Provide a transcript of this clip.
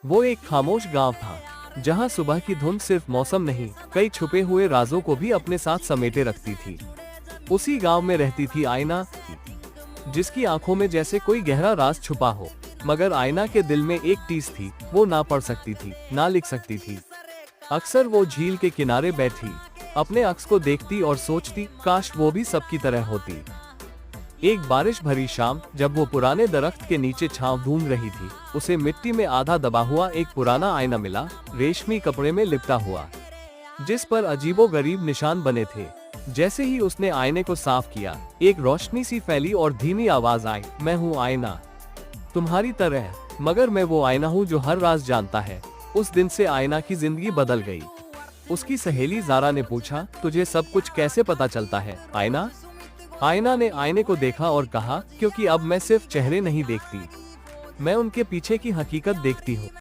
वो एक खामोश गांव था, जहां सुबह की धुंध सिर्फ मौसम नहीं, कई छुपे हुए राजों को भी अपने साथ समेटे रखती थी। उसी गांव में रहती थी आयना, जिसकी आंखों में जैसे कोई गहरा राज छुपा हो। मगर आयना के दिल में एक टीस थी, वो ना पढ़ सकती थी, ना लिख सकती थी। अक्सर वो झील के किनारे बैठी अपने अक्स को देखती और सोचती, काश वो भी सबकी तरह होती। एक बारिश भरी शाम, जब वो पुराने दरख्त के नीचे छांव ढूंढ रही थी, उसे मिट्टी में आधा दबा हुआ एक पुराना आईना मिला, रेशमी कपड़े में लिपटा हुआ, जिस पर अजीबोगरीब निशान बने थे। जैसे ही उसने आईने को साफ किया, एक रोशनी सी फैली और धीमी आवाज आई, मैं हूँ आईना, तुम्हारी तरह, मगर मैं वो आईना हूँ जो हर राज जानता है। उस दिन से आयना की जिंदगी बदल गई। उसकी सहेली जारा ने पूछा, तुझे सब कुछ कैसे पता चलता है आयना? आयना ने आईने को देखा और कहा, क्योंकि अब मैं सिर्फ चेहरे नहीं देखती, मैं उनके पीछे की हकीकत देखती हूँ।